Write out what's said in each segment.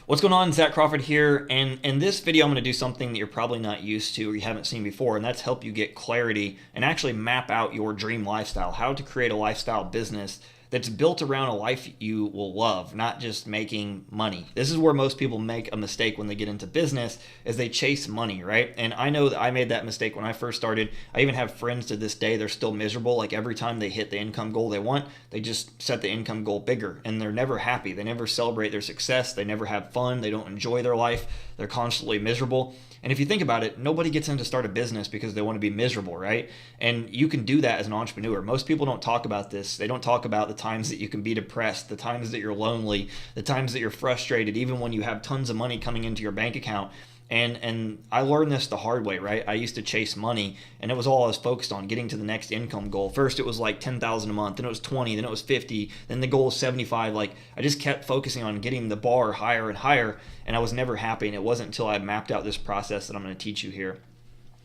What's going on? Zach Crawford here, and in this video I'm going to do something that you're probably not used to or you haven't seen before, and that's help you get clarity and actually map out your dream lifestyle, how to create a lifestyle business that's built around a life you will love, not just making money. This is where most people make a mistake when they get into business, is they chase money, right? And I know that I made that mistake when I first started. I even have friends to this day, they're still miserable. Like every time they hit the income goal they want, they just set the income goal bigger, and they're never happy. They never celebrate their success. They never have fun. They don't enjoy their life. They're constantly miserable. And if you think about it, nobody gets in to start a business because they want to be miserable, right? And you can do that as an entrepreneur. Most people don't talk about this. They don't talk about the times that you can be depressed, the times that you're lonely, the times that you're frustrated, even when you have tons of money coming into your bank account. And I learned this the hard way, right? I used to chase money, and it was all I was focused on, getting to the next income goal. First, it was like 10,000 a month, then it was 20, then it was 50, then the goal was 75. Like I just kept focusing on getting the bar higher and higher, and I was never happy. And it wasn't until I mapped out this process that I'm going to teach you here.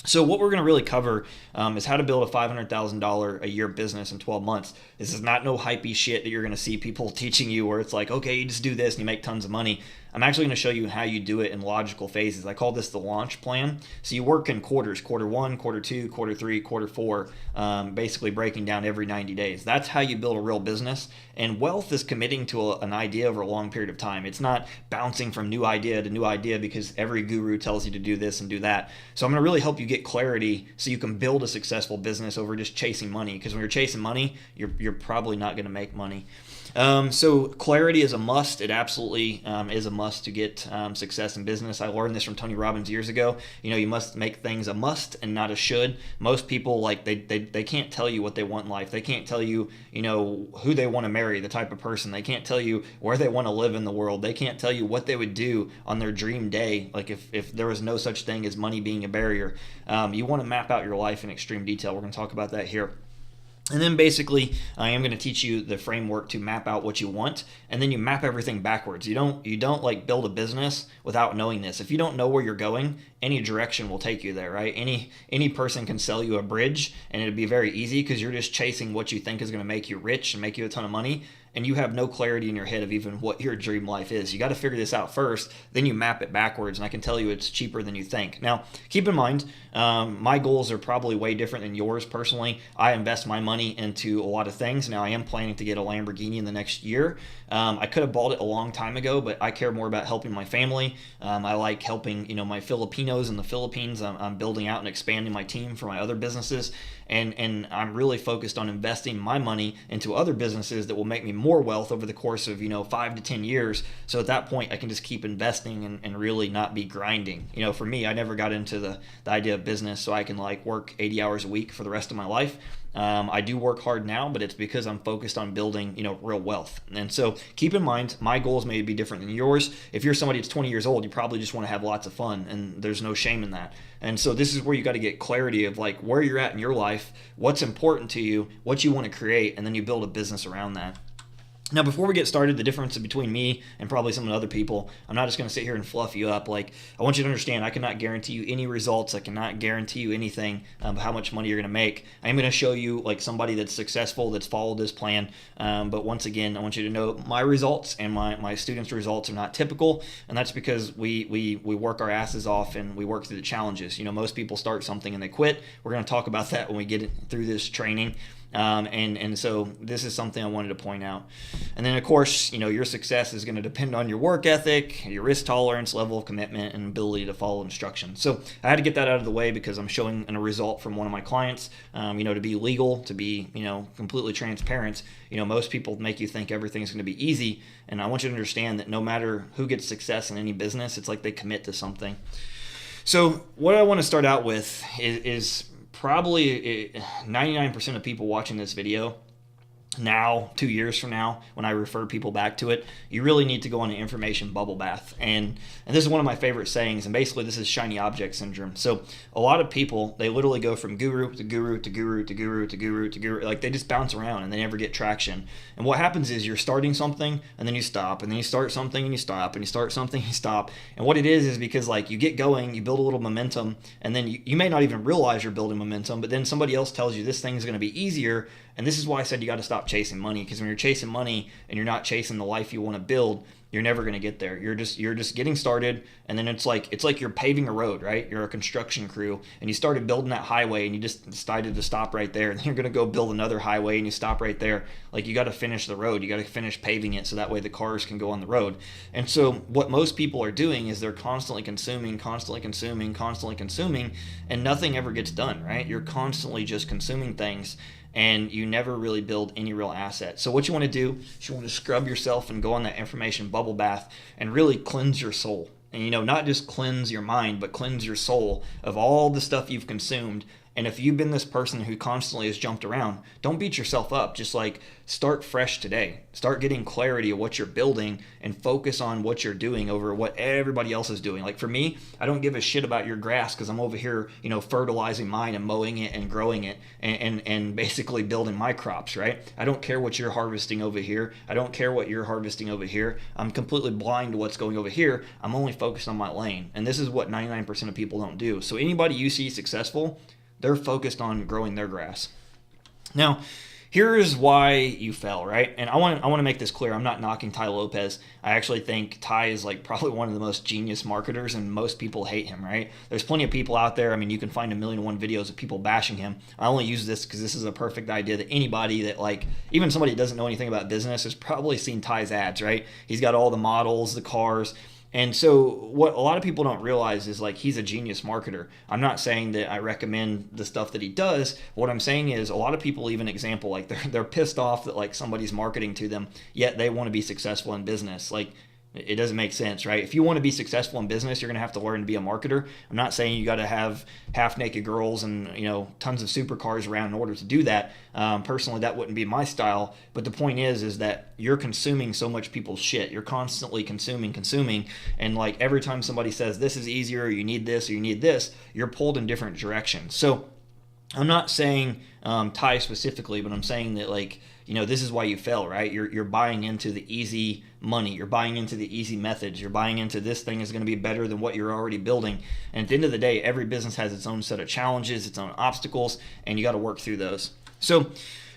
So what we're going to really cover is how to build a $500,000 a year business in 12 months. This is not no hypey shit that you're going to see people teaching you where it's like, okay, you just do this and you make tons of money. I'm actually going to show you how you do it in logical phases. I call this the launch plan. So you work in quarters, quarter one, quarter two, quarter three, quarter four, basically breaking down every 90 days. That's how you build a real business. And wealth is committing to an idea over a long period of time. It's not bouncing from new idea to new idea because every guru tells you to do this and do that. So I'm going to really help you get clarity so you can build a successful business over just chasing money. Because when you're chasing money, you're probably not going to make money. So clarity is a must. It absolutely is a must to get success in business. I learned this from Tony Robbins years ago. You must make things a must and not a should. Most people, like, they can't tell you what they want in life. They can't tell you, who they want to marry, the type of person. They can't tell you where they want to live in the world. They can't tell you what they would do on their dream day, like if there was no such thing as money being a barrier. You want to map out your life in extreme detail. We're going to talk about that here. And then basically, I am going to teach you the framework to map out what you want, and then you map everything backwards. You don't like build a business without knowing this. If you don't know where you're going, any direction will take you there, right? Any person can sell you a bridge, and it'd be very easy because you're just chasing what you think is going to make you rich and make you a ton of money, and you have no clarity in your head of even what your dream life is. You got to figure this out first, then you map it backwards, and I can tell you it's cheaper than you think. Now, keep in mind, my goals are probably way different than yours personally. I invest my money into a lot of things. Now, I am planning to get a Lamborghini in the next year. I could have bought it a long time ago, but I care more about helping my family. I like helping, my Filipinos in the Philippines. I'm building out and expanding my team for my other businesses. And I'm really focused on investing my money into other businesses that will make me more wealth over the course of 5 to 10 years. So at that point I can just keep investing and really not be grinding. For me, I never got into the idea of business so I can work 80 hours a week for the rest of my life. I do work hard now, but it's because I'm focused on building, real wealth. And so keep in mind, my goals may be different than yours. If you're somebody that's 20 years old, you probably just want to have lots of fun, and there's no shame in that. And so this is where you got to get clarity of where you're at in your life, what's important to you, what you want to create, and then you build a business around that. Now, before we get started, the difference between me and probably some of the other people, I'm not just going to sit here and fluff you up. I want you to understand, I cannot guarantee you any results. I cannot guarantee you anything how much money you're going to make. I am going to show you somebody that's successful, that's followed this plan. But once again, I want you to know my results and my students' results are not typical. And that's because we work our asses off and we work through the challenges. Most people start something and they quit. We're going to talk about that when we get through this training. And so this is something I wanted to point out. And then of course, your success is going to depend on your work ethic, your risk tolerance, level of commitment, and ability to follow instructions. So I had to get that out of the way because I'm showing a result from one of my clients, to be legal, to be, completely transparent. Most people make you think everything's going to be easy. And I want you to understand that no matter who gets success in any business, it's like they commit to something. So what I want to start out with is probably 99% of people watching this video now, 2 years from now, when I refer people back to it, you really need to go on an information bubble bath. And this is one of my favorite sayings, and basically this is shiny object syndrome. So a lot of people, they literally go from guru to guru to guru to guru to guru to guru. They just bounce around and they never get traction. And what happens is you're starting something and then you stop, and then you start something and you stop, and you start something and you stop. And what it is because you get going, you build a little momentum, and then you may not even realize you're building momentum, but then somebody else tells you this thing's going to be easier. And this is why I said you got to stop stop chasing money, because when you're chasing money and you're not chasing the life you want to build, you're never going to get there. You're just getting started, and then it's like you're paving a road, right? You're a construction crew, and you started building that highway, and you just decided to stop right there, and then you're going to go build another highway, and you stop right there. Like, you got to finish the road. You got to finish paving it so that way the cars can go on the road. And so what most people are doing is they're constantly consuming, and nothing ever gets done, right? You're constantly just consuming things, and you never really build any real asset. So what you want to do is you want to scrub yourself and go on that information bubble bath and really cleanse your soul. And, not just cleanse your mind, but cleanse your soul of all the stuff you've consumed. And if you've been this person who constantly has jumped around, don't beat yourself up. Just like, start fresh today. Start getting clarity of what you're building and focus on what you're doing over what everybody else is doing. Like, for me, I don't give a shit about your grass because I'm over here, fertilizing mine and mowing it and growing it and basically building my crops, right? I don't care what you're harvesting over here. I don't care what you're harvesting over here. I'm completely blind to what's going over here. I'm only focused on my lane. And this is what 99% of people don't do. So anybody you see successful, they're focused on growing their grass. Now, here's why you fell, right? And I want to make this clear. I'm not knocking Tai Lopez. I actually think Tai is like probably one of the most genius marketers, and most people hate him, right? There's plenty of people out there. I mean, you can find 1,000,001 videos of people bashing him. I only use this because this is a perfect idea that anybody that, like, even somebody that doesn't know anything about business has probably seen Tai's ads, right? He's got all the models, the cars. And so what a lot of people don't realize is, like, he's a genius marketer. I'm not saying that I recommend the stuff that he does. What I'm saying is, a lot of people, even example, like, they're pissed off that, like, somebody's marketing to them, yet they want to be successful in business. Like, it doesn't make sense, right? If you want to be successful in business, you're going to have to learn to be a marketer. I'm not saying you got to have half-naked girls and, tons of supercars around in order to do that. Personally, that wouldn't be my style. But the point is that you're consuming so much people's shit. You're constantly consuming. And, like, every time somebody says this is easier, or you need this, or you need this, you're pulled in different directions. So I'm not saying Tai specifically, but I'm saying that, like, this is why you fail, right? You're buying into the easy money. You're buying into the easy methods. You're buying into this thing is going to be better than what you're already building. And at the end of the day, every business has its own set of challenges, its own obstacles, and you got to work through those. So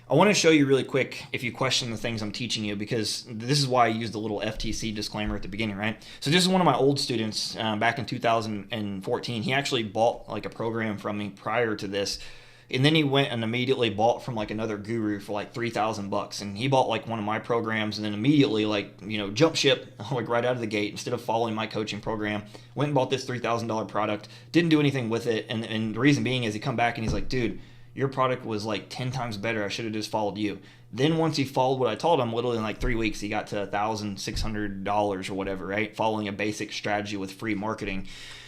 I want to show you really quick if you question the things I'm teaching you, because this is why I used the little FTC disclaimer at the beginning, right? So this is one of my old students back in 2014. He actually bought, like, a program from me prior to this. And then he went and immediately bought from, like, another guru for like $3,000, and he bought, like, one of my programs, and then immediately, like, jump ship, like, right out of the gate. Instead of following my coaching program, went and bought this $3,000 product, didn't do anything with it. And the reason being is he come back and he's like, dude, your product was like 10 times better. I should have just followed you. Then once he followed what I told him, literally in like 3 weeks, he got to $1,600 or whatever, right? Following a basic strategy with free marketing.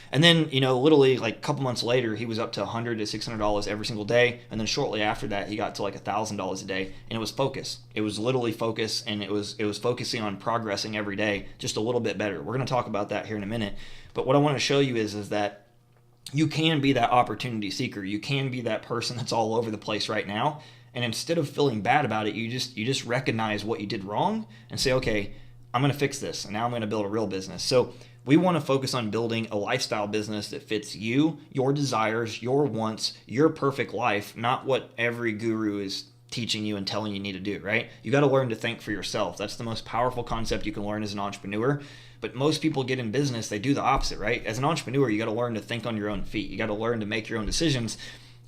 And then, literally like a couple months later, he was up to $100 to $600 every single day. And then shortly after that, he got to like $1,000 a day. And it was focus. It was literally focus, and it was focusing on progressing every day just a little bit better. We're going to talk about that here in a minute. But what I want to show you is that you can be that opportunity seeker. You can be that person that's all over the place right now. And instead of feeling bad about it, you just recognize what you did wrong and say, okay, I'm going to fix this. And now I'm going to build a real business. So we want to focus on building a lifestyle business that fits you, your desires, your wants, your perfect life, not what every guru is teaching you and telling you need to do, right? You got to learn to think for yourself. That's the most powerful concept you can learn as an entrepreneur. But most people get in business, they do the opposite, right? As an entrepreneur, you got to learn to think on your own feet. You got to learn to make your own decisions.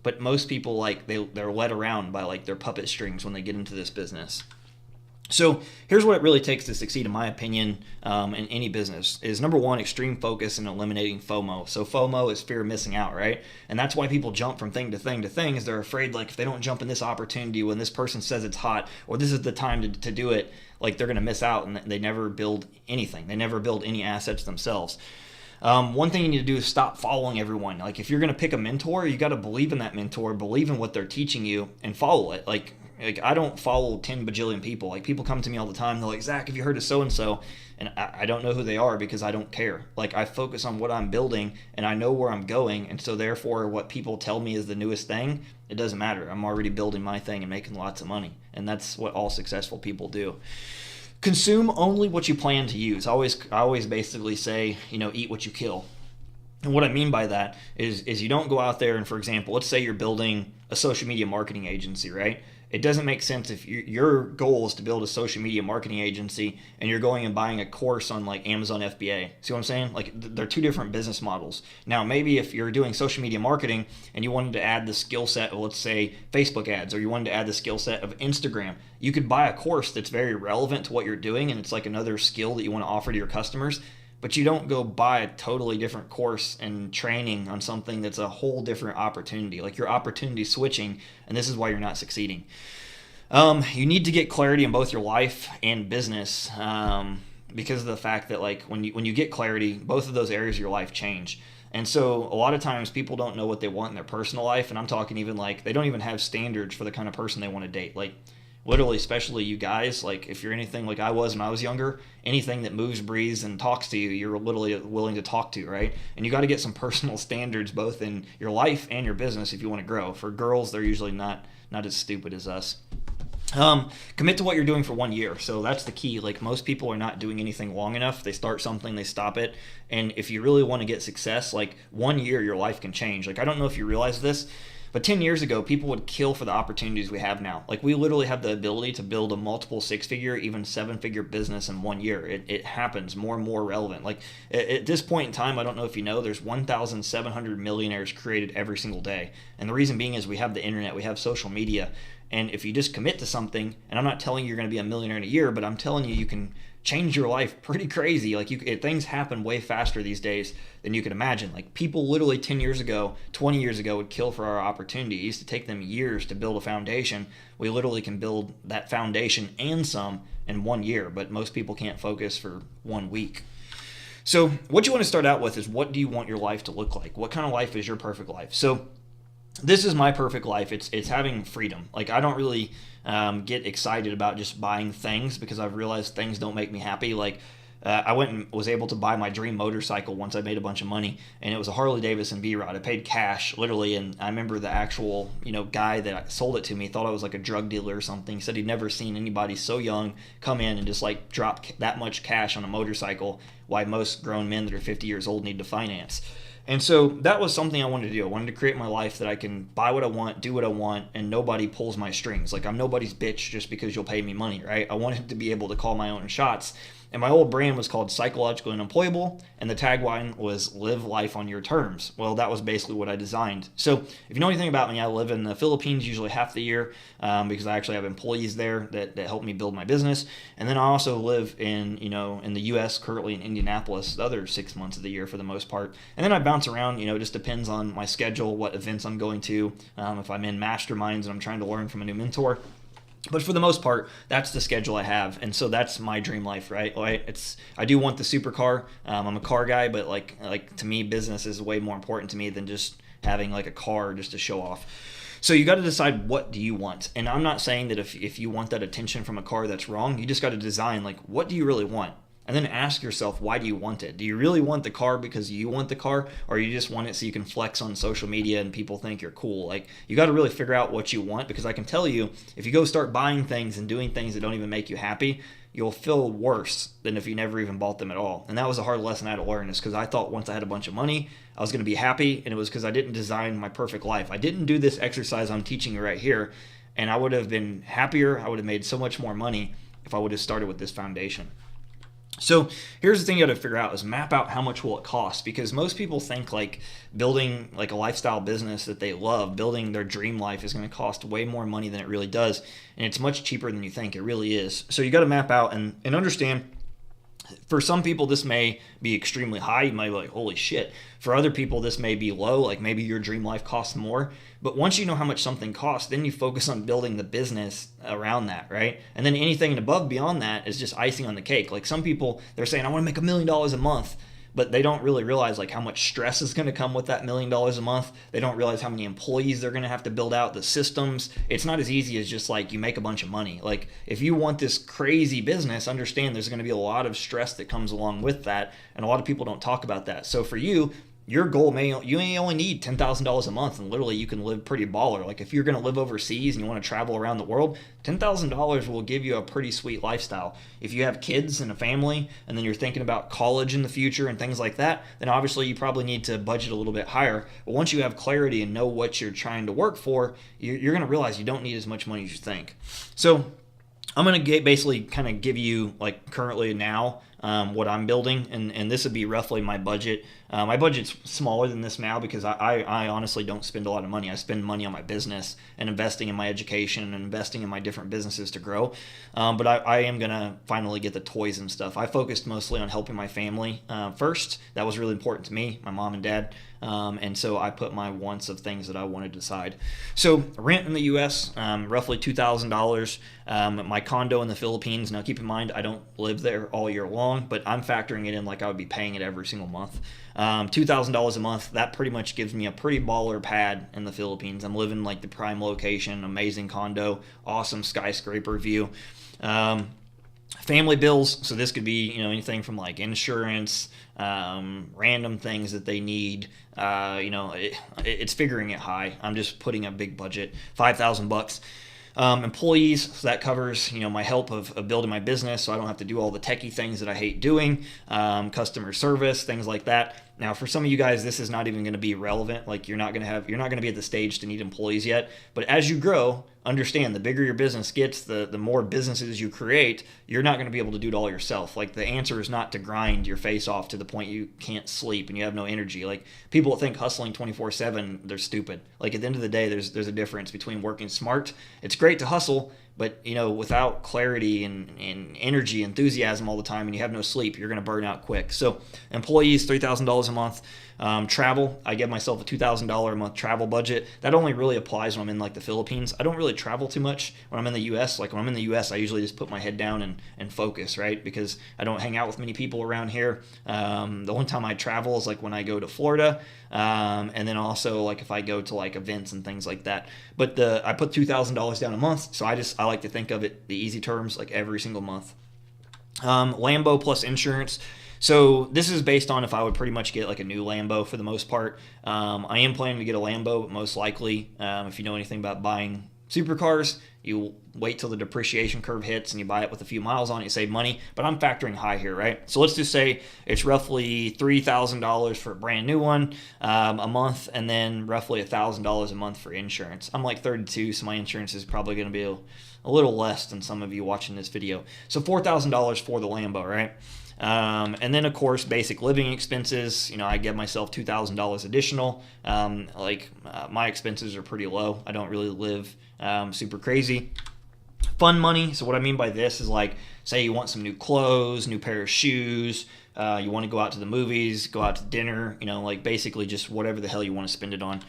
But most people, like, they're led around by, like, their puppet strings when they get into this business. So here's what it really takes to succeed, in my opinion, in any business is, number one, extreme focus and eliminating FOMO. So FOMO is fear of missing out, right? And that's why people jump from thing to thing to thing, is they're afraid, like, if they don't jump in this opportunity when this person says it's hot, or this is the time to do it, like, they're going to miss out, and they never build anything. They never build any assets themselves. One thing you need to do is stop following everyone. Like, if you're going to pick a mentor, you got to believe in that mentor, believe in what they're teaching you, and follow it. Like I don't follow 10 bajillion people. Like, people come to me all the time. They're like, Zach, have you heard of so-and-so? And I don't know who they are because I don't care. Like, I focus on what I'm building, and I know where I'm going. And so therefore, what people tell me is the newest thing, it doesn't matter. I'm already building my thing and making lots of money. And that's what all successful people do. Consume only what you plan to use. I always basically say, eat what you kill. And what I mean by that is you don't go out there and, for example, let's say you're building a social media marketing agency, right? it doesn't make sense if your goal is to build a social media marketing agency and you're going and buying a course on like Amazon FBA. See what I'm saying? Like they're two different business models. Now, maybe if you're doing social media marketing and you wanted to add the skill set of, let's say, Facebook ads, or you wanted to add the skill set of Instagram, you could buy a course that's very relevant to what you're doing and it's like another skill that you want to offer to your customers. But you don't go buy a totally different course and training on something that's a whole different opportunity. Like, your opportunity switching, and this is why you're not succeeding. You need to get clarity in both your life and business, because of the fact that, like, when you get clarity, both of those areas of your life change. And so a lot of times people don't know what they want in their personal life, and I'm talking even like they don't even have standards for the kind of person they want to date. Like, literally, especially you guys, like if you're anything like I was when I was younger, anything that moves, breathes, and talks to you, you're literally willing to talk to, right? And you got to get some personal standards both in your life and your business if you want to grow. For girls, they're usually not as stupid as us. Commit to what you're doing for 1 year. So that's the key. Like, most people are not doing anything long enough. They start something, they stop it. And if you really want to get success, like 1 year, your life can change. Like, I don't know if you realize this, but 10 years ago, people would kill for the opportunities we have now. Like, we literally have the ability to build a multiple 6-figure, even 7-figure business in 1 year. It happens more and more relevant. Like, at this point in time, I don't know if you know, there's 1,700 millionaires created every single day. And the reason being is we have the internet, we have social media. And if you just commit to something, and I'm not telling you you're going to be a millionaire in a year, but I'm telling you can change your life pretty crazy. Like, things happen way faster these days than you can imagine. Like, people literally 10 years ago, 20 years ago would kill for our opportunity. It used to take them years to build a foundation. We literally can build that foundation and some in 1 year, but most people can't focus for 1 week. So what you want to start out with is, what do you want your life to look like? What kind of life is your perfect life? So this is my perfect life. It's having freedom. Like, I don't really get excited about just buying things, because I've realized things don't make me happy. Like, I went and was able to buy my dream motorcycle once I made a bunch of money, and it was a Harley Davidson V-Rod. I paid cash, literally, and I remember the actual guy that sold it to me thought I was like a drug dealer or something. He said he'd never seen anybody so young come in and just like drop that much cash on a motorcycle, why most grown men that are 50 years old need to finance. And so that was something I wanted to do. I wanted to create my life that I can buy what I want, do what I want, and nobody pulls my strings. Like, I'm nobody's bitch just because you'll pay me money, right? I wanted to be able to call my own shots. And my old brand was called Psychologically Unemployable, and the tagline was "Live life on your terms." Well, that was basically what I designed. So if you know anything about me, I live in the Philippines usually half the year, because I actually have employees there that help me build my business. And then I also live in the U.S., currently in Indianapolis, the other 6 months of the year for the most part. And then I bounce around. It just depends on my schedule, what events I'm going to, if I'm in masterminds and I'm trying to learn from a new mentor. But for the most part, that's the schedule I have, and so that's my dream life, right? I do want the supercar. I'm a car guy, but like to me, business is way more important to me than just having like a car just to show off. So you got to decide, what do you want? And I'm not saying that if you want that attention from a car, that's wrong. You just got to design, like, what do you really want? And then ask yourself, why do you want it? Do you really want the car because you want the car, or you just want it so you can flex on social media and people think you're cool? Like, you got to really figure out what you want, because I can tell you, if you go start buying things and doing things that don't even make you happy, you'll feel worse than if you never even bought them at all. And that was a hard lesson I had to learn, is because I thought once I had a bunch of money, I was going to be happy, and it was because I didn't design my perfect life. I didn't do this exercise I'm teaching you right here, and I would have been happier. I would have made so much more money if I would have started with this foundation. So here's the thing you got to figure out, is map out how much will it cost, because most people think like building like a lifestyle business that they love, building their dream life, is going to cost way more money than it really does, and it's much cheaper than you think. It really is. So you got to map out and understand. For some people, this may be extremely high. You might be like, holy shit. For other people, this may be low. Like, maybe your dream life costs more. But once you know how much something costs, then you focus on building the business around that, right? And then anything above beyond that is just icing on the cake. Like, some people, they're saying, I want to make $1 million a month. But they don't really realize like how much stress is going to come with that $1 million a month. They don't realize how many employees they're going to have to build out, the systems. It's not as easy as just like you make a bunch of money. Like, if you want this crazy business, understand there's going to be a lot of stress that comes along with that, and a lot of people don't talk about that. So for you, your goal you may only need $10,000 a month, and literally you can live pretty baller. Like if you're going to live overseas and you want to travel around the world, $10,000 will give you a pretty sweet lifestyle. If you have kids and a family, and then you're thinking about college in the future and things like that, then obviously you probably need to budget a little bit higher. But once you have clarity and know what you're trying to work for, you're going to realize you don't need as much money as you think. So I'm going to basically kind of give you like currently now what I'm building, and this would be roughly my budget. My budget's smaller than this now because I honestly don't spend a lot of money. I spend money on my business and investing in my education and investing in my different businesses to grow. But I am going to finally get the toys and stuff. I focused mostly on helping my family first. That was really important to me, my mom and dad. And so I put my wants of things that I wanted to decide. So rent in the U.S., roughly $2,000. My condo in the Philippines. Now keep in mind, I don't live there all year long, but I'm factoring it in like I would be paying it every single month. $2,000 a month. That pretty much gives me a pretty baller pad in the Philippines. I'm living like the prime location, amazing condo, awesome skyscraper view. Family bills, so this could be anything from like insurance, random things that they need. It's figuring it high. I'm just putting a big budget, $5,000. Employees, so that covers my help of building my business, so I don't have to do all the techie things that I hate doing, customer service, things like that. Now, for some of you guys, this is not even going to be relevant. Like you're not going to be at the stage to need employees yet. But as you grow, understand the bigger your business gets, the more businesses you create, you're not going to be able to do it all yourself. Like the answer is not to grind your face off to the point you can't sleep and you have no energy. Like people that think hustling 24/7, they're stupid. Like at the end of the day, there's a difference between working smart. It's great to hustle, but without clarity and energy, enthusiasm all the time, and you have no sleep, you're going to burn out quick. So employees, $3,000 a month. Travel, I give myself a $2,000 a month travel budget. That only really applies when I'm in like the Philippines. I don't really travel too much when I'm in the U.S. Like when I'm in the U.S., I usually just put my head down and focus, right? Because I don't hang out with many people around here. The only time I travel is like when I go to Florida, and then also like if I go to like events and things like that. But I put $2,000 down a month, so I like to think of it the easy terms, like every single month. Lambo plus insurance. So this is based on if I would pretty much get like a new Lambo for the most part. I am planning to get a Lambo, but most likely, if you know anything about buying supercars, you wait till the depreciation curve hits and you buy it with a few miles on it, you save money. But I'm factoring high here, right? So let's just say it's roughly $3,000 for a brand new one a month, and then roughly $1,000 a month for insurance. I'm like 32, so my insurance is probably going to be a little less than some of you watching this video. So $4,000 for the Lambo, right? And then of course basic living expenses. I give myself $2,000 additional. My expenses are pretty low. I don't really live super crazy. Fun money. So what I mean by this is like, say you want some new clothes, new pair of shoes, you want to go out to the movies, go out to dinner, like basically just whatever the hell you want to spend it on.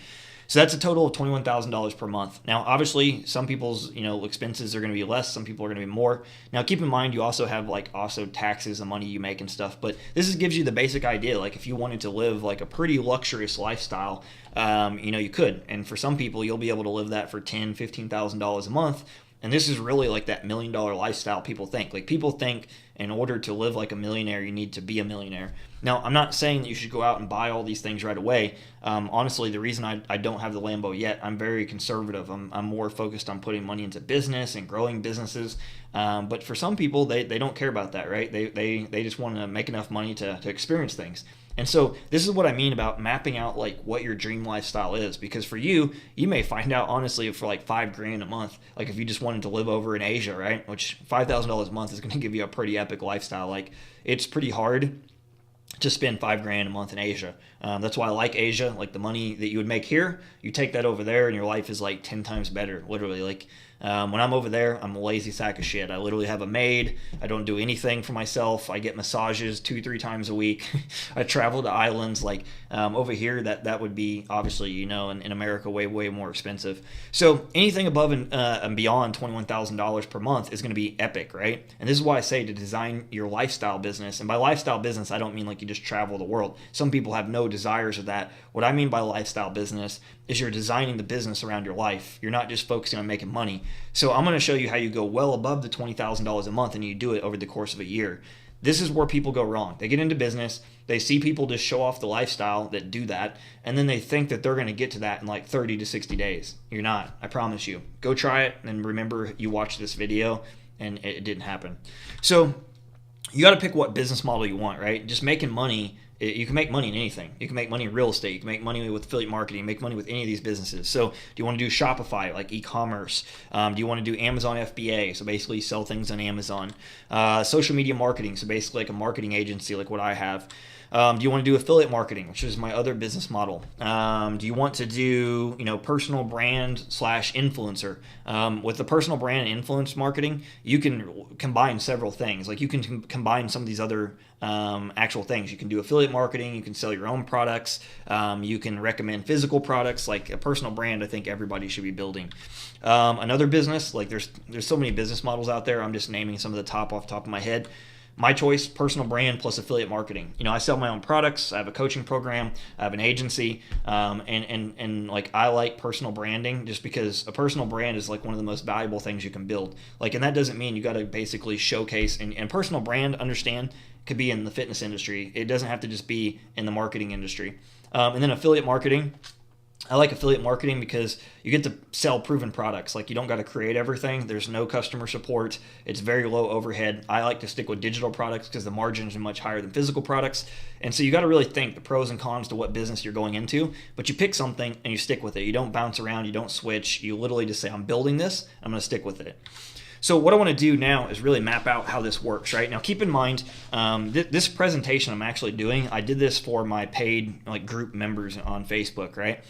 So that's a total of $21,000 per month. Now, obviously, some people's expenses are going to be less. Some people are going to be more. Now, keep in mind, you also have also taxes and money you make and stuff. But this gives you the basic idea. Like if you wanted to live like a pretty luxurious lifestyle, you could. And for some people, you'll be able to live that for $10,000, $15,000 a month. And this is really like that $1 million lifestyle people think. Like people think in order to live like a millionaire, you need to be a millionaire. Now, I'm not saying that you should go out and buy all these things right away. Honestly, the reason I don't have the Lambo yet, I'm very conservative. I'm more focused on putting money into business and growing businesses. But for some people, they don't care about that, right? They just want to make enough money to experience things. And so this is what I mean about mapping out like what your dream lifestyle is, because for you may find out honestly for like $5,000 a month, like if you just wanted to live over in Asia, right? Which $5,000 a month is going to give you a pretty epic lifestyle. Like it's pretty hard to spend $5,000 a month in Asia. That's why I like Asia. Like the money that you would make here, you take that over there and your life is like 10 times better, literally. Like when I'm over there, I'm a lazy sack of shit. I literally have a maid. I don't do anything for myself. I get massages 2-3 times a week. I travel to islands. Like over here, that would be obviously, in America, way, way more expensive. So anything above and beyond $21,000 per month is going to be epic, right? And this is why I say to design your lifestyle business. And by lifestyle business, I don't mean like you just travel the world. Some people have no desires of that. What I mean by lifestyle business is you're designing the business around your life. You're not just focusing on making money. So I'm going to show you how you go well above the $20,000 a month and you do it over the course of a year. This is where people go wrong. They get into business, they see people just show off the lifestyle that do that, and then they think that they're going to get to that in like 30 to 60 days. You're not, I promise you. Go try it, and remember you watched this video and it didn't happen. So you got to pick what business model you want, right? Just making money. You can make money in anything. You can make money in real estate. You can make money with affiliate marketing. Make money with any of these businesses. So do you want to do Shopify, like e-commerce? Do you want to do Amazon FBA? So basically sell things on Amazon. Social media marketing. So basically like a marketing agency like what I have. Do you want to do affiliate marketing, which is my other business model? Do you want to do, personal brand / influencer? With the personal brand and influence marketing, you can combine several things. Like you can combine some of these other actual things. You can do affiliate marketing. You can sell your own products. You can recommend physical products. Like a personal brand, I think everybody should be building. Another business, like there's so many business models out there. I'm just naming some of the top off the top of my head. My choice, personal brand plus affiliate marketing. I sell my own products. I have a coaching program. I have an agency. And like I like personal branding just because a personal brand is like one of the most valuable things you can build. Like, and that doesn't mean you got to basically showcase and personal brand, understand, could be in the fitness industry. It doesn't have to just be in the marketing industry. And then affiliate marketing. I like affiliate marketing because you get to sell proven products. Like you don't got to create everything. There's no customer support. It's very low overhead. I like to stick with digital products because the margins are much higher than physical products. And so you got to really think the pros and cons to what business you're going into, but you pick something and you stick with it. You don't bounce around. You don't switch. You literally just say, I'm building this. I'm going to stick with it. So what I want to do now is really map out how this works, right? Now keep in mind, this presentation I'm actually doing, I did this for my paid group members on Facebook, right?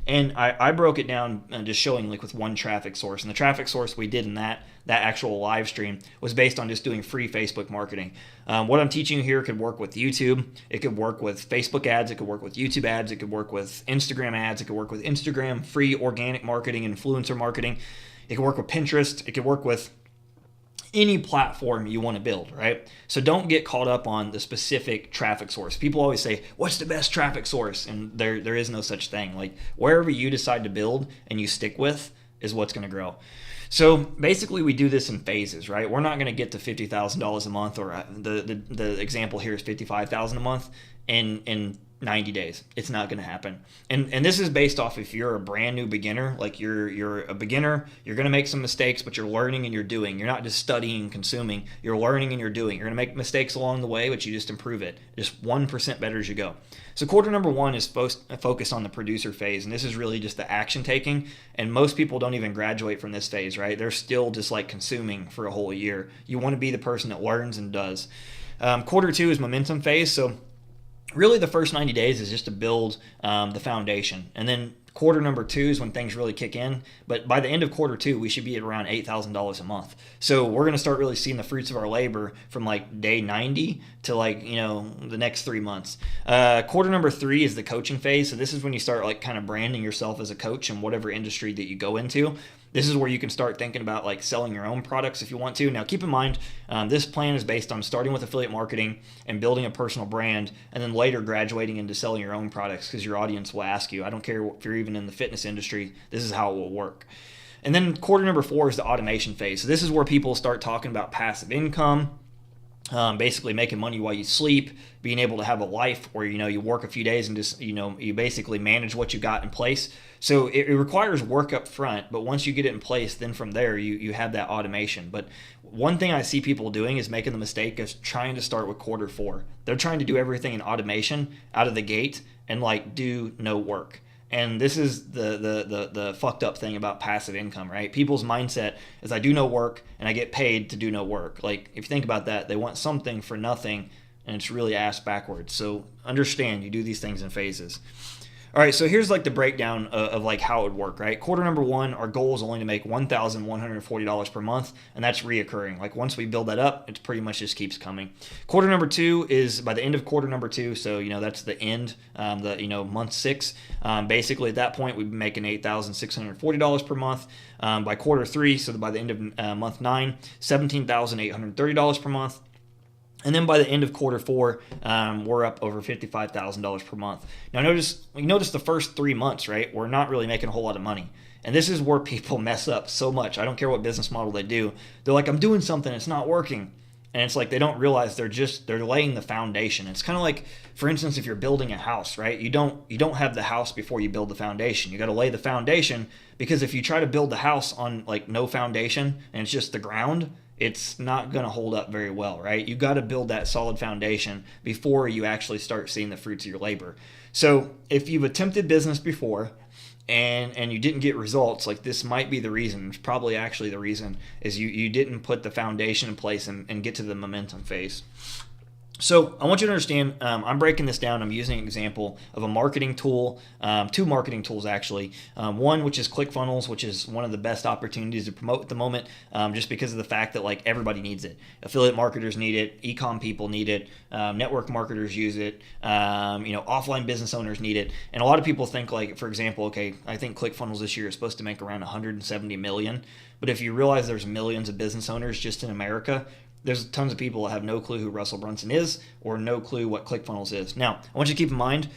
And I broke it down just showing like with one traffic source. And the traffic source we did in that actual live stream was based on just doing free Facebook marketing. What I'm teaching you here could work with YouTube. It could work with Facebook ads. It could work with YouTube ads. It could work with Instagram ads. It could work with Instagram free organic marketing, influencer marketing. It could work with Pinterest. It could work with any platform you want to build, right? So don't get caught up on the specific traffic source. People always say, what's the best traffic source? And there is no such thing. Like wherever you decide to build and you stick with is what's going to grow. So basically we do this in phases, right? We're not going to get to $50,000 a month, or the example here is $55,000 a month in 90 days. It's not going to happen. And this is based off if you're a brand new beginner, like you're a beginner, you're going to make some mistakes, but you're learning and you're doing. You're not just studying and consuming. You're learning and you're doing. You're going to make mistakes along the way, but you just improve it. Just 1% better as you go. So quarter number one is focused on the producer phase, and this is really just the action taking. And most people don't even graduate from this phase, right? They're still just like consuming for a whole year. You want to be the person that learns and does. Quarter two is momentum phase. So really the first 90 days is just to build the foundation. And then quarter number two is when things really kick in. But by the end of quarter two, we should be at around $8,000 a month. So we're going to start really seeing the fruits of our labor from like day 90 to the next 3 months. Quarter number three is the coaching phase. So this is when you start like kind of branding yourself as a coach in whatever industry that you go into. This is where you can start thinking about like selling your own products if you want to. Now keep in mind, this plan is based on starting with affiliate marketing and building a personal brand, and then later graduating into selling your own products because your audience will ask you. I don't care if you're even in the fitness industry, this is how it will work. And then quarter number four is the automation phase. So this is where people start talking about passive income, basically making money while you sleep, being able to have a life where you work a few days and just you basically manage what you got in place. So it requires work up front, but once you get it in place, then from there you have that automation. But one thing I see people doing is making the mistake of trying to start with quarter four. They're trying to do everything in automation out of the gate and do no work. And this is the fucked up thing about passive income, right? People's mindset is I do no work and I get paid to do no work. Like if you think about that, they want something for nothing, and it's really ass backwards. So understand you do these things in phases. All right, so here's like the breakdown of like how it would work, right? Quarter number one, our goal is only to make $1,140 per month, and that's reoccurring. Like once we build that up, it pretty much just keeps coming. Quarter number two is by the end of quarter number two, so that's the end, month 6. Basically at that point we'd be making $8,640 per month. By quarter three, so by the end of month 9, $17,830 per month. And then by the end of quarter four, we're up over $55,000 per month. Now notice the first 3 months, right? We're not really making a whole lot of money. And this is where people mess up so much. I don't care what business model they do. They're like, I'm doing something, it's not working. And it's like they don't realize they're laying the foundation. It's kind of like, for instance, if you're building a house, right? You don't have the house before you build the foundation. You got to lay the foundation, because if you try to build the house on like no foundation and it's just the ground, it's not going to hold up very well, right? You got to build that solid foundation before you actually start seeing the fruits of your labor. So if you've attempted business before and you didn't get results, like this might be the reason. It's probably actually the reason is you didn't put the foundation in place and get to the momentum phase. So I want you to understand, I'm breaking this down. I'm using an example of a marketing tool, two marketing tools actually. One, which is ClickFunnels, which is one of the best opportunities to promote at the moment, just because of the fact that like everybody needs it. Affiliate marketers need it, e-com people need it, network marketers use it, offline business owners need it. And a lot of people think like, for example, okay, I think ClickFunnels this year is supposed to make around 170 million. But if you realize there's millions of business owners just in America, there's tons of people that have no clue who Russell Brunson is or no clue what ClickFunnels is. Now, I want you to keep in mind,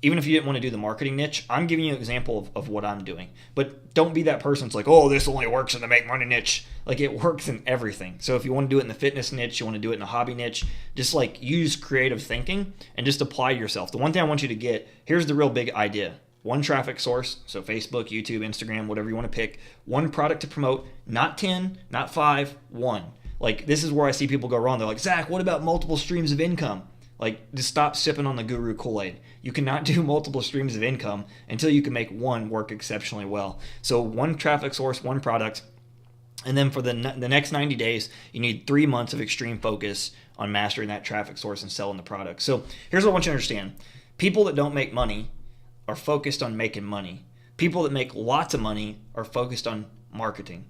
even if you didn't want to do the marketing niche, I'm giving you an example of what I'm doing. But don't be that person that's like, oh, this only works in the make money niche. Like it works in everything. So if you want to do it in the fitness niche, you want to do it in the hobby niche, just like use creative thinking and just apply yourself. The one thing I want you to get, here's the real big idea. One traffic source, so Facebook, YouTube, Instagram, whatever you want to pick. One product to promote, not 10, not 5, one. Like, this is where I see people go wrong. They're like, Zach, what about multiple streams of income? Like, just stop sipping on the guru Kool-Aid. You cannot do multiple streams of income until you can make one work exceptionally well. So one traffic source, one product. And then for the next 90 days, you need 3 months of extreme focus on mastering that traffic source and selling the product. So here's what I want you to understand. People that don't make money are focused on making money. People that make lots of money are focused on marketing.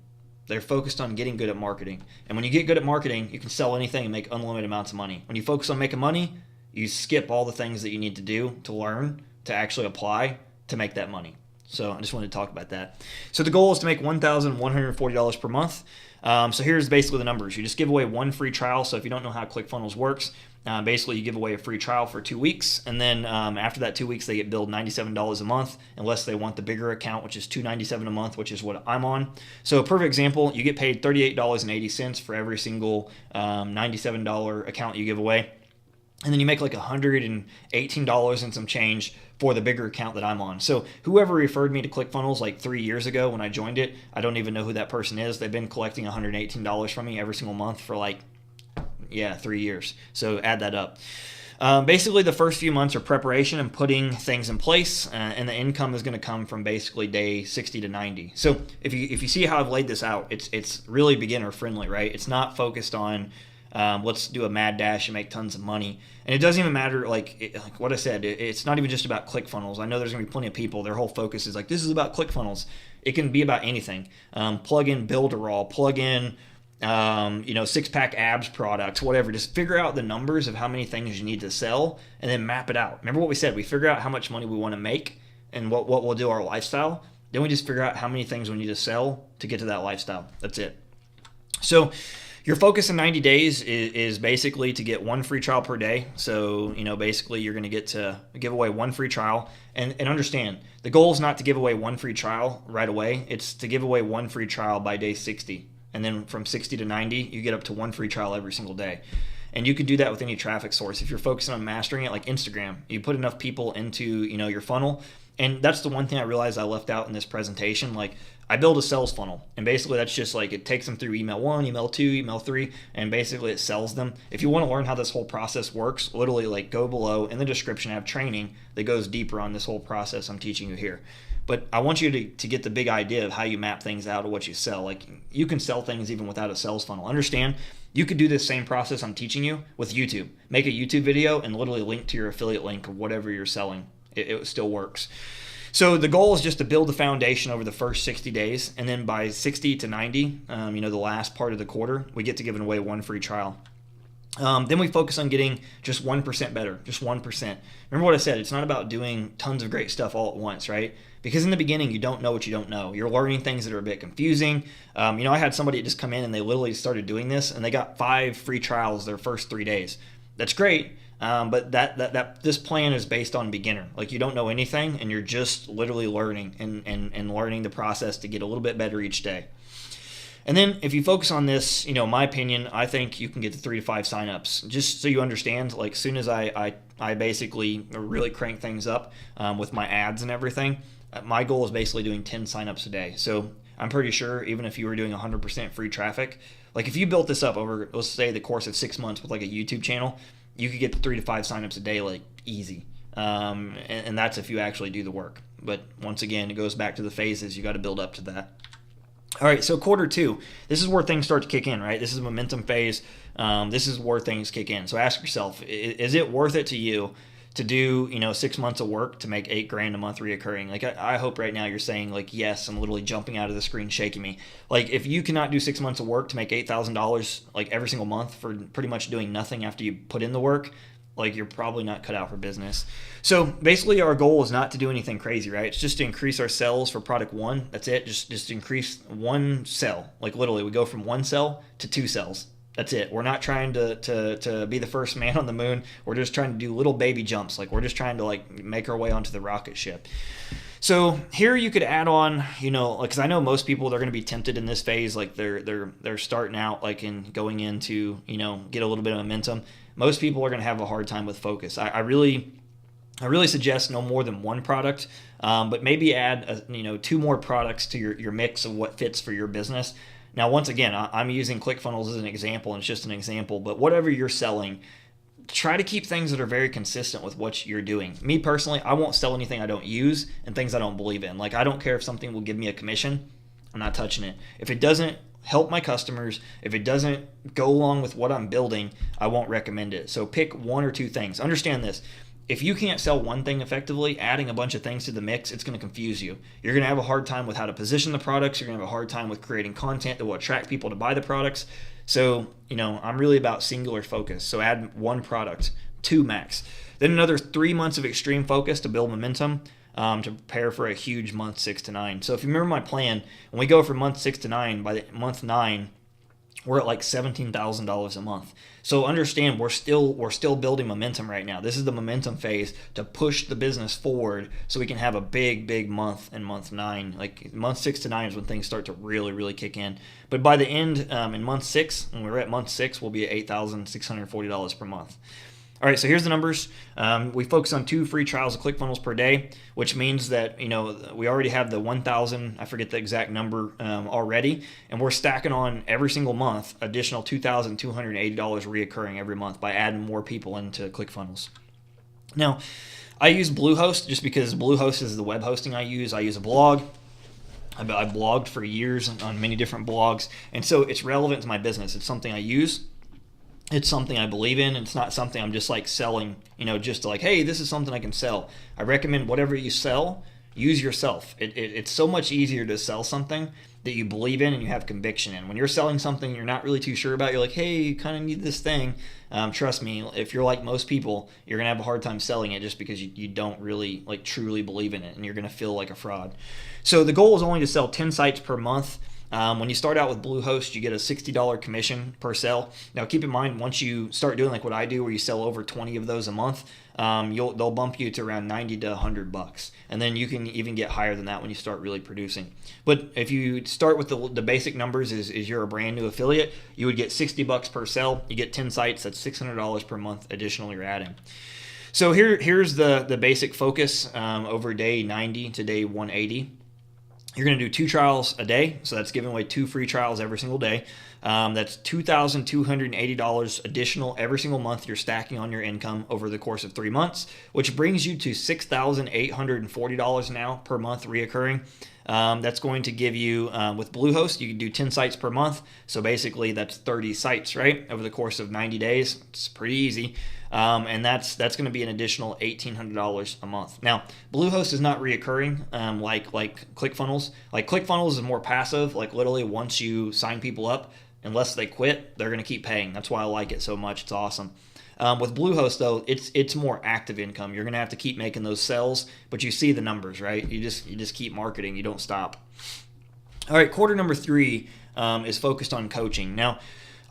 They're focused on getting good at marketing. And when you get good at marketing, you can sell anything and make unlimited amounts of money. When you focus on making money, you skip all the things that you need to do to learn, to actually apply, to make that money. So I just wanted to talk about that. So the goal is to make $1,140 per month. So here's basically the numbers. You just give away one free trial. So if you don't know how ClickFunnels works, basically you give away a free trial for 2 weeks. And then after that 2 weeks, they get billed $97 a month, unless they want the bigger account, which is $297 a month, which is what I'm on. So a perfect example, you get paid $38.80 for every single $97 account you give away. And then you make like $118 and some change for the bigger account that I'm on. So whoever referred me to ClickFunnels like 3 years ago when I joined it, I don't even know who that person is. They've been collecting $118 from me every single month for 3 years. So add that up. Basically, the first few months are preparation and putting things in place, and the income is going to come from basically day 60 to 90. So if you see how I've laid this out, it's really beginner friendly, right? It's not focused on let's do a mad dash and make tons of money. And it doesn't even matter, like what I said, it's not even just about ClickFunnels. I know there's going to be plenty of people, their whole focus is like, this is about ClickFunnels. It can be about anything. Plug in Builderall, plug in six-pack abs products, whatever. Just figure out the numbers of how many things you need to sell and then map it out. Remember what we said, we figure out how much money we want to make and what we'll do our lifestyle. Then we just figure out how many things we need to sell to get to that lifestyle. That's it. So your focus in 90 days is basically to get one free trial per day. So, basically you're going to get to give away one free trial. And understand, the goal is not to give away one free trial right away. It's to give away one free trial by day 60. And then from 60 to 90, you get up to one free trial every single day. And you could do that with any traffic source. If you're focusing on mastering it, like Instagram, you put enough people into, your funnel. And that's the one thing I realized I left out in this presentation. Like, I build a sales funnel, and basically that's just like it takes them through email 1, email 2, email 3, and basically it sells them. If you want to learn how this whole process works, literally like go below in the description, I have training that goes deeper on this whole process I'm teaching you here. But I want you to get the big idea of how you map things out of what you sell. Like, you can sell things even without a sales funnel. Understand, you could do this same process I'm teaching you with YouTube. Make a YouTube video and literally link to your affiliate link of whatever you're selling. It still works. So the goal is just to build the foundation over the first 60 days. And then by 60 to 90, the last part of the quarter, we get to give away one free trial. Then we focus on getting just 1% better, just 1%. Remember what I said, it's not about doing tons of great stuff all at once, right? Because in the beginning, you don't know what you don't know. You're learning things that are a bit confusing. I had somebody just come in and they literally started doing this and they got 5 free trials their first 3 days. That's great. But this plan is based on beginner. Like, you don't know anything and you're just literally learning and learning the process to get a little bit better each day. And then if you focus on this, in my opinion, I think you can get to 3 to 5 signups. Just so you understand, like as soon as I basically really crank things up with my ads and everything, my goal is basically doing 10 signups a day. So I'm pretty sure even if you were doing 100% free traffic, like if you built this up over, let's say, the course of 6 months with like a YouTube channel, you could get to 3 to 5 signups a day, like easy. And that's if you actually do the work. But once again, it goes back to the phases. You got to build up to that. All right, so quarter 2, this is where things start to kick in, right? This is a momentum phase. This is where things kick in. So ask yourself, is it worth it to you to do 6 months of work to make $8,000 a month reoccurring? Like I hope right now you're saying like yes. I'm literally jumping out of the screen, shaking me. Like if you cannot do 6 months of work to make $8,000 like every single month for pretty much doing nothing after you put in the work, like you're probably not cut out for business. So basically our goal is not to do anything crazy, right? It's just to increase our sales for product 1. That's it. Just increase 1 sell. Like literally we go from 1 sell to 2 sells. That's it. We're not trying to be the first man on the moon. We're just trying to do little baby jumps. Like we're just trying to like make our way onto the rocket ship. So here you could add on, because I know most people, they're going to be tempted in this phase. Like they're starting out like in going into, get a little bit of momentum. Most people are going to have a hard time with focus. I really suggest no more than 1 product, but maybe add 2 more products to your mix of what fits for your business. Now, once again, I'm using ClickFunnels as an example, and it's just an example, but whatever you're selling, try to keep things that are very consistent with what you're doing. Me personally, I won't sell anything I don't use and things I don't believe in. Like I don't care if something will give me a commission, I'm not touching it. If it doesn't help my customers, if it doesn't go along with what I'm building, I won't recommend it. So pick 1 or 2 things. Understand this. If you can't sell one thing effectively, adding a bunch of things to the mix, it's going to confuse you. You're going to have a hard time with how to position the products. You're going to have a hard time with creating content that will attract people to buy the products. So, I'm really about singular focus. So add 1 product, 2 max. Then another 3 months of extreme focus to build momentum, to prepare for a huge month 6 to 9. So if you remember my plan, when we go from month 6 to 9, by the month 9, we're at like $17,000 a month. So understand we're still building momentum right now. This is the momentum phase to push the business forward so we can have a big month in month 9. Like month 6 to 9 is when things start to really kick in. But by the end, in month 6, when we're at month 6, we'll be at $8,640 per month. All right, so here's the numbers. We focus on 2 free trials of ClickFunnels per day, which means that we already have the 1,000. I forget the exact number already, and we're stacking on every single month additional $2,280 reoccurring every month by adding more people into ClickFunnels. Now, I use Bluehost just because Bluehost is the web hosting I use. I use a blog. I've blogged for years on many different blogs, and so it's relevant to my business. It's something I use. It's something I believe in. It's not something I'm just like selling, just like, hey, this is something I can sell. I recommend whatever you sell, use yourself. It's so much easier to sell something that you believe in and you have conviction in. When you're selling something you're not really too sure about, you're like, hey, you kind of need this thing. Trust me, if you're like most people, you're going to have a hard time selling it just because you don't really like truly believe in it and you're going to feel like a fraud. So the goal is only to sell 10 sites per month. When you start out with Bluehost, you get a $60 commission per sell. Now, keep in mind, once you start doing like what I do, where you sell over 20 of those a month, they'll bump you to around $90 to $100, and then you can even get higher than that when you start really producing. But if you start with the basic numbers, is you're a brand new affiliate, you would get $60 per sell. You get 10 sites, that's $600 per month additional you're adding. So here's the basic focus over day 90 to day 180. You're going to do 2 trials a day, so that's giving away 2 free trials every single day. That's $2,280 additional every single month you're stacking on your income over the course of 3 months, which brings you to $6,840 now per month reoccurring. That's going to give you, with Bluehost, you can do 10 sites per month. So basically that's 30 sites, right? Over the course of 90 days. It's pretty easy. And that's going to be an additional $1,800 a month. Now, Bluehost is not reoccurring like ClickFunnels. Like ClickFunnels is more passive. Like literally once you sign people up, unless they quit, they're going to keep paying. That's why I like it so much. It's awesome. With Bluehost, though, it's more active income. You're going to have to keep making those sales, but you see the numbers, right? You just keep marketing. You don't stop. All right, quarter number 3 is focused on coaching. Now,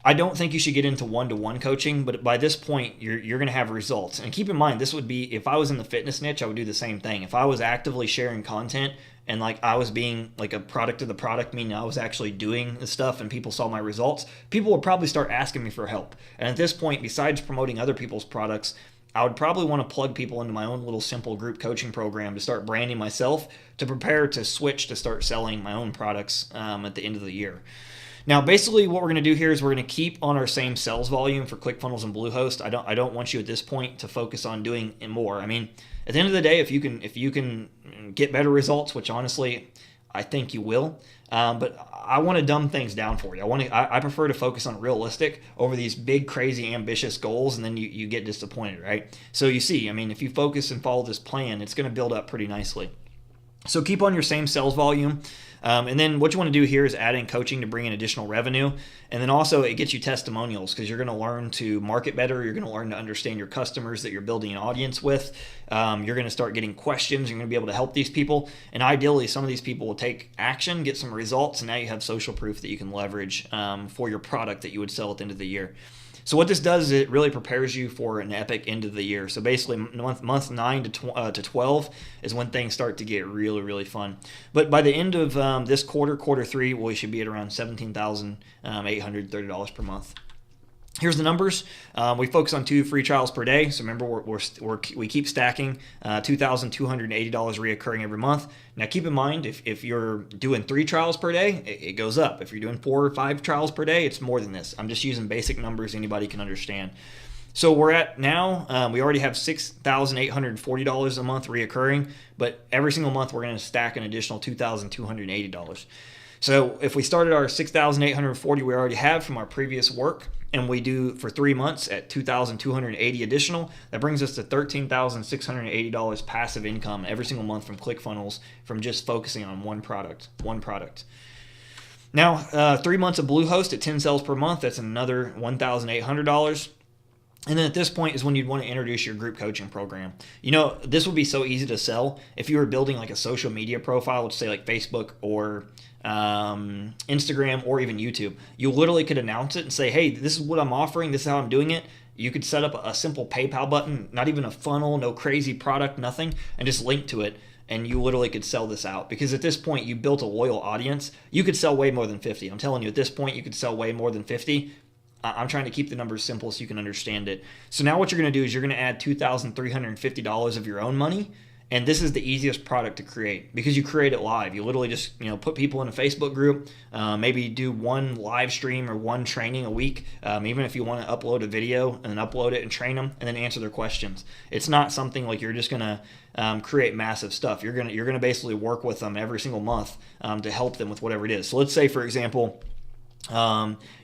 I don't think you should get into one-to-one coaching, but by this point, you're going to have results. And keep in mind, this would be, if I was in the fitness niche, I would do the same thing. If I was actively sharing content and like I was being like a product of the product, meaning I was actually doing the stuff and people saw my results, people would probably start asking me for help. And at this point, besides promoting other people's products, I would probably want to plug people into my own little simple group coaching program to start branding myself, to prepare to switch to start selling my own products at the end of the year. Now, basically what we're going to do here is we're going to keep on our same sales volume for ClickFunnels and Bluehost. I don't want you at this point to focus on doing more. I mean, at the end of the day, if you can get better results, which honestly I think you will, but I want to dumb things down for you. I prefer to focus on realistic over these big, crazy, ambitious goals, and then you get disappointed, right? So you see, I mean, if you focus and follow this plan, it's going to build up pretty nicely. So keep on your same sales volume. And then what you want to do here is add in coaching to bring in additional revenue. And then also it gets you testimonials, because you're going to learn to market better. You're going to learn to understand your customers that you're building an audience with. You're going to start getting questions. You're going to be able to help these people. And ideally, some of these people will take action, get some results, and now you have social proof that you can leverage for your product that you would sell at the end of the year. So what this does is it really prepares you for an epic end of the year. So basically month 9 to 12 is when things start to get really, really fun. But by the end of this quarter 3, we should be at around $17,830 per month. Here's the numbers. We focus on 2 free trials per day. So remember, we keep stacking $2,280 reoccurring every month. Now keep in mind, if you're doing 3 trials per day, it goes up. If you're doing 4 or 5 trials per day, it's more than this. I'm just using basic numbers anybody can understand. So we're at now, we already have $6,840 a month reoccurring, but every single month we're going to stack an additional $2,280. So if we started our $6,840 we already have from our previous work, and we do for 3 months at $2,280 additional, that brings us to $13,680 passive income every single month from ClickFunnels, from just focusing on one product. Now, 3 months of Bluehost at 10 sales per month, that's another $1,800. And then at this point is when you'd want to introduce your group coaching program. You know, this would be so easy to sell if you were building like a social media profile, let's say like Facebook or Instagram or even YouTube. You literally could announce it and say, hey, this is what I'm offering. This is how I'm doing it. You could set up a simple PayPal button, not even a funnel, no crazy product, nothing, and just link to it. And you literally could sell this out, because at this point you built a loyal audience. You could sell way more than 50. I'm telling you, at this point you could sell way more than 50. I'm trying to keep the numbers simple so you can understand it. So now what you're going to do is you're going to add $2,350 of your own money. And this is the easiest product to create, because you create it live. You literally just put people in a Facebook group, maybe do one live stream or one training a week, even if you want to upload a video and then upload it and train them and then answer their questions. It's not something like you're just going to create massive stuff. You're going to basically work with them every single month to help them with whatever it is. So let's say, for example,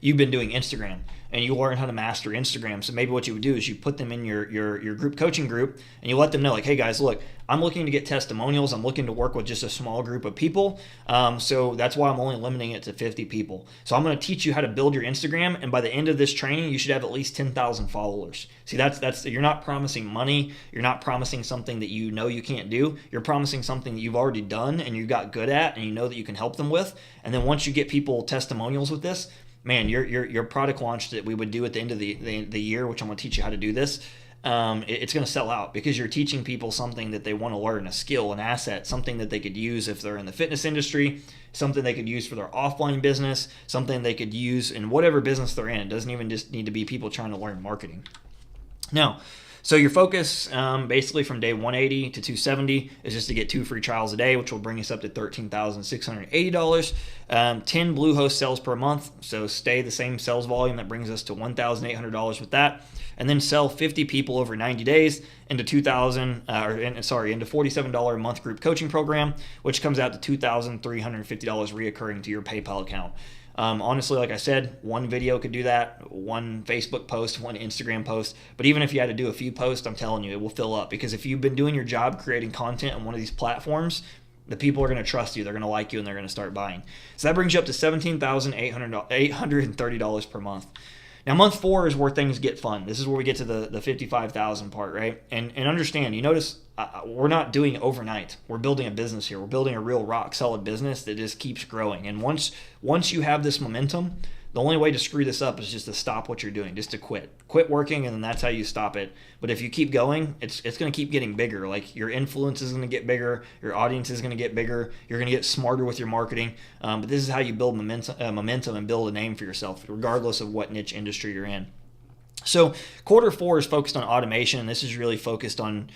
you've been doing Instagram and you learn how to master Instagram. So maybe what you would do is you put them in your group coaching group, and you let them know, like, hey guys, look, I'm looking to get testimonials. I'm looking to work with just a small group of people. So that's why I'm only limiting it to 50 people. So I'm going to teach you how to build your Instagram. And by the end of this training, you should have at least 10,000 followers. See, that's you're not promising money. You're not promising something that you know you can't do. You're promising something that you've already done and you got good at and you know that you can help them with. And then once you get people testimonials with this, man, your product launch that we would do at the end of the year, which I'm going to teach you how to do this, it's going to sell out, because you're teaching people something that they want to learn, a skill, an asset, something that they could use if they're in the fitness industry, something they could use for their offline business, something they could use in whatever business they're in. It doesn't even just need to be people trying to learn marketing. Now, so your focus basically from day 180 to 270 is just to get 2 free trials a day, which will bring us up to $13,680. 10 Bluehost sales per month, so stay the same sales volume. That brings us to $1,800 with that. And then sell 50 people over 90 days into into $47 a month group coaching program, which comes out to $2,350 reoccurring to your PayPal account. Honestly, like I said, one video could do that, one Facebook post, one Instagram post. But even if you had to do a few posts, I'm telling you, it will fill up. Because if you've been doing your job creating content on one of these platforms, the people are going to trust you, they're going to like you, and they're going to start buying. So that brings you up to $17,830 per month. Now, month 4 is where things get fun. This is where we get to the 55,000 part, right? And understand, you notice we're not doing it overnight. We're building a business here. We're building a real rock solid business that just keeps growing. And once you have this momentum, The only way to screw this up is just to stop what you're doing, just to quit working, and then that's how you stop it. But if you keep going, it's going to keep getting bigger. Like your influence is going to get bigger, your audience is going to get bigger, you're going to get smarter with your marketing. But this is how you build momentum and build a name for yourself, regardless of what niche industry you're in. So Q4 is focused on automation, and this is really focused on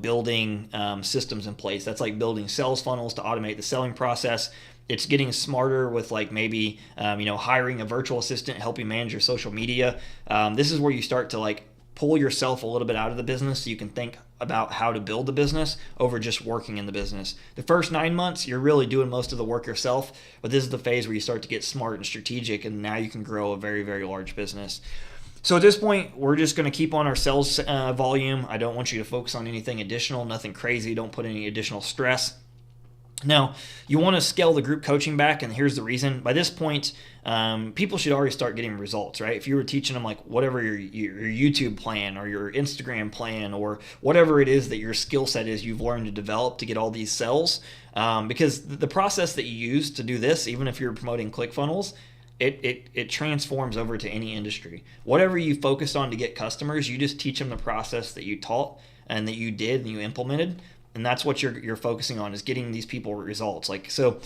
building systems in place. That's like building sales funnels to automate the selling process. It's getting smarter with like maybe hiring a virtual assistant, helping manage your social media. This is where you start to like pull yourself a little bit out of the business so you can think about how to build the business over just working in the business. The first 9 months, you're really doing most of the work yourself, but this is the phase where you start to get smart and strategic, and now you can grow a very, very large business. So at this point, we're just going to keep on our sales volume. I don't want you to focus on anything additional, nothing crazy. Don't put any additional stress. Now, you want to scale the group coaching back, and here's the reason. By this point, people should already start getting results, right? If you were teaching them like whatever your YouTube plan or your Instagram plan or whatever it is that your skill set is you've learned to develop to get all these sales, because the process that you use to do this, even if you're promoting ClickFunnels, it transforms over to any industry. Whatever you focused on to get customers, you just teach them the process that you taught and that you did and you implemented. And that's what you're focusing on, is getting these people results. Like, so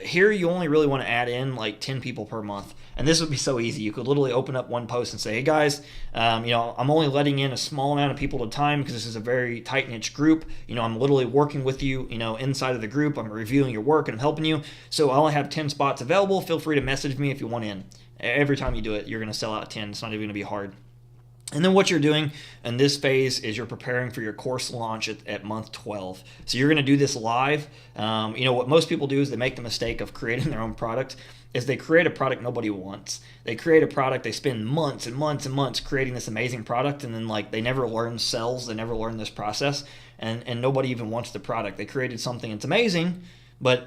here you only really want to add in like 10 people per month. And this would be so easy. You could literally open up one post and say, hey guys, I'm only letting in a small amount of people at a time because this is a very tight niche group. I'm literally working with you, inside of the group. I'm reviewing your work and I'm helping you. So I only have 10 spots available. Feel free to message me if you want in. Every time you do it, you're going to sell out 10. It's not even going to be hard. And then what you're doing in this phase is you're preparing for your course launch at month 12. So you're going to do this live. What most people do is they make the mistake of creating their own product. Is they create a product nobody wants. They create a product, they spend months and months and months creating this amazing product, and then like they never learn sales, they never learn this process, and nobody even wants the product. They created something, it's amazing, but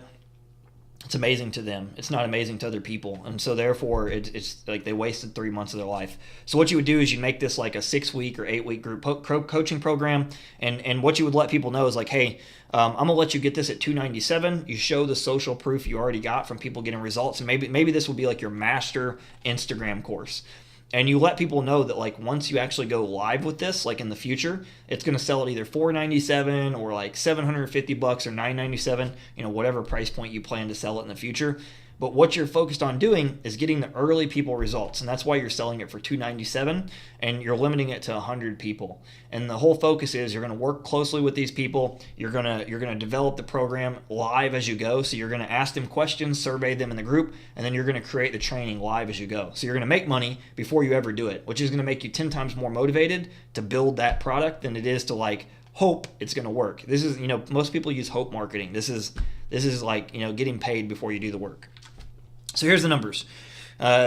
it's amazing to them. It's not amazing to other people. And so therefore it's like they wasted 3 months of their life. So what you would do is you make this like a 6-week or 8-week group coaching program. And what you would let people know is like, hey, I'm going to let you get this at $297. You show the social proof you already got from people getting results. And maybe this will be like your master Instagram course. And you let people know that like once you actually go live with this, like in the future, it's going to sell at either $497 or like $750 or $997, whatever price point you plan to sell it in the future. But what you're focused on doing is getting the early people results, and that's why you're selling it for $297 and you're limiting it to 100 people. And the whole focus is you're going to work closely with these people. You're going to develop the program live as you go. So you're going to ask them questions, survey them in the group, and then you're going to create the training live as you go. So you're going to make money before you ever do it, which is going to make you 10 times more motivated to build that product than it is to like hope it's going to work. This is, most people use hope marketing. This is like, getting paid before you do the work. So here's the numbers.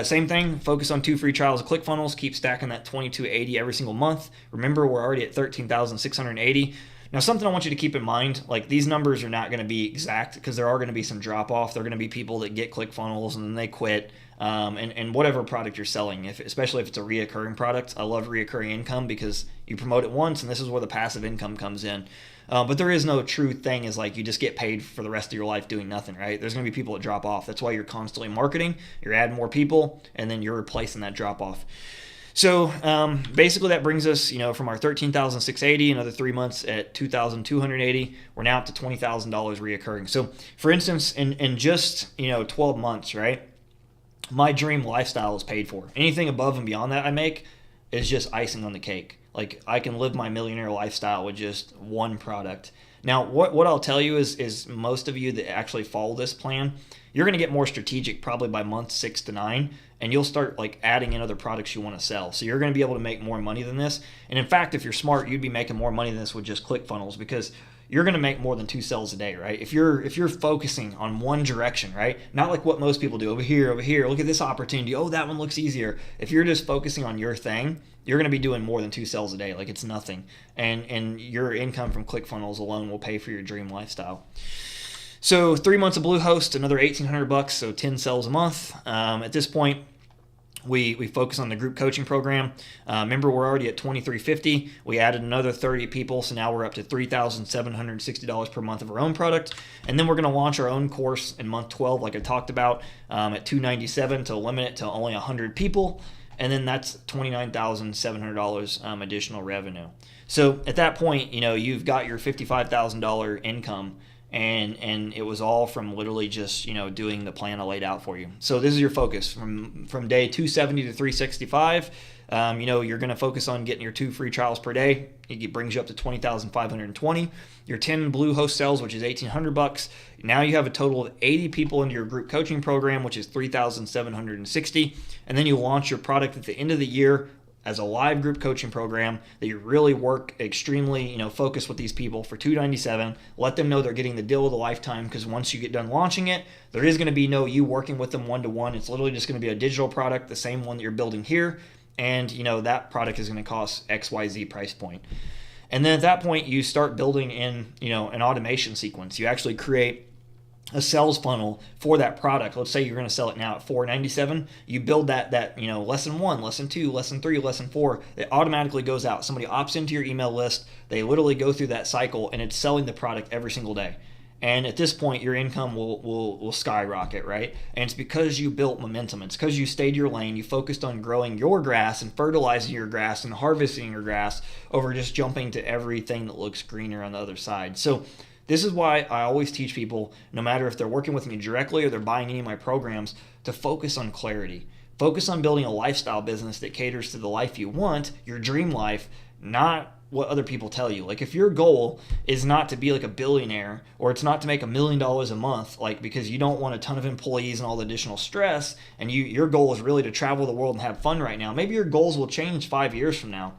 Same thing, focus on 2 free trials of ClickFunnels, keep stacking that $22.80 every single month. Remember, we're already at $13,680. Now, something I want you to keep in mind, like these numbers are not going to be exact because there are going to be some drop off. There are going to be people that get ClickFunnels and then they quit. And whatever product you're selling, especially if it's a reoccurring product. I love reoccurring income because you promote it once and this is where the passive income comes in. But there is no true thing is like you just get paid for the rest of your life doing nothing, right? There's going to be people that drop off. That's why you're constantly marketing. You're adding more people and then you're replacing that drop off. So basically that brings us, from our $13,680, another 3 months at $2,280. We're now up to $20,000 reoccurring. So for instance, in just 12 months, right? My dream lifestyle is paid for. Anything above and beyond that I make is just icing on the cake. Like I can live my millionaire lifestyle with just one product. Now, what I'll tell you is most of you that actually follow this plan, you're going to get more strategic probably by month 6 to 9, and you'll start like adding in other products you want to sell. So you're going to be able to make more money than this. And in fact, if you're smart, you'd be making more money than this with just ClickFunnels because you're going to make more than 2 sales a day, right? If you're focusing on one direction, right? Not like what most people do over here, look at this opportunity. Oh, that one looks easier. If you're just focusing on your thing, you're going to be doing more than 2 sales a day. Like it's nothing. And your income from ClickFunnels alone will pay for your dream lifestyle. So 3 months of Bluehost, another $1,800, so 10 sales a month. At this point, We focus on the group coaching program. Remember, we're already at $2,350. We added another 30 people, so now we're up to $3,760 per month of our own product. And then we're going to launch our own course in month 12, like I talked about, at $297 to limit it to only 100 people. And then that's $29,700 additional revenue. So at that point, you've got your $55,000 income, and it was all from literally just doing the plan I laid out for you. So this is your focus from day 270 to 365. You're going to focus on getting your 2 free trials per day. It brings you up to 20,520. Your 10 Bluehost sales, which is $1,800. Now you have a total of 80 people into your group coaching program, which is 3,760. And then you launch your product at the end of the year as a live group coaching program that you really work extremely, focus with these people for $297. Let them know they're getting the deal of the lifetime, because once you get done launching it, there is going to be no you working with them one-to-one. It's literally just going to be a digital product, the same one that you're building here. And, that product is going to cost XYZ price point. And then at that point, you start building in, an automation sequence. You actually create a sales funnel for that product. Let's say you're going to sell it now at $497. You build that lesson 1, lesson 2, lesson 3, lesson 4. It automatically goes out. Somebody opts into your email list. They literally go through that cycle, and it's selling the product every single day. And at this point, your income will skyrocket, right? And it's because you built momentum. It's because you stayed your lane. You focused on growing your grass and fertilizing your grass and harvesting your grass over just jumping to everything that looks greener on the other side. So this is why I always teach people, no matter if they're working with me directly or they're buying any of my programs, to focus on clarity. Focus on building a lifestyle business that caters to the life you want, your dream life, not what other people tell you. Like, if your goal is not to be like a billionaire, or it's not to make $1 million a month, like because you don't want a ton of employees and all the additional stress, and your goal is really to travel the world and have fun right now, maybe your goals will change 5 years from now.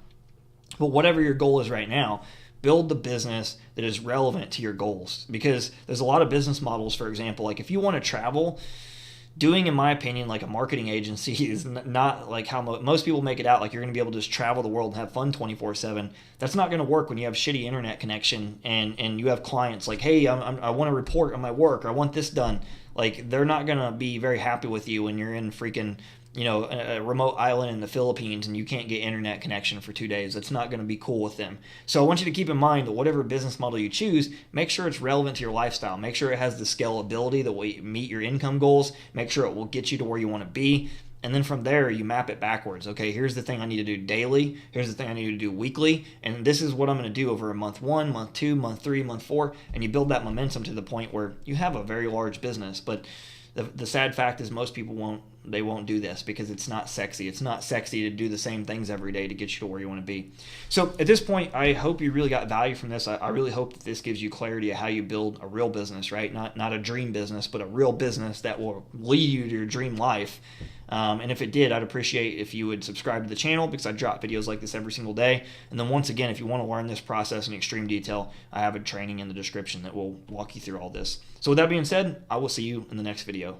But whatever your goal is right now, build the business that is relevant to your goals. Because there's a lot of business models, for example, like if you want to travel, doing, in my opinion, like a marketing agency is not like how most people make it out, like you're going to be able to just travel the world and have fun 24/7. That's not going to work when you have shitty internet connection and you have clients like, hey, I want to report on my work, or I want this done. Like, they're not going to be very happy with you when you're in freaking a remote island in the Philippines and you can't get internet connection for 2 days. That's not going to be cool with them. So I want you to keep in mind that whatever business model you choose, make sure it's relevant to your lifestyle. Make sure it has the scalability that will meet your income goals. Make sure it will get you to where you want to be. And then from there, you map it backwards. Okay, here's the thing I need to do daily. Here's the thing I need to do weekly. And this is what I'm going to do over month 1, month 2, month 3, month 4. And you build that momentum to the point where you have a very large business. But the sad fact is most people won't do this because it's not sexy. It's not sexy to do the same things every day to get you to where you want to be. So at this point, I hope you really got value from this. I really hope that this gives you clarity of how you build a real business, right? Not a dream business, but a real business that will lead you to your dream life. And if it did, I'd appreciate if you would subscribe to the channel, because I drop videos like this every single day. And then once again, if you want to learn this process in extreme detail, I have a training in the description that will walk you through all this. So with that being said, I will see you in the next video.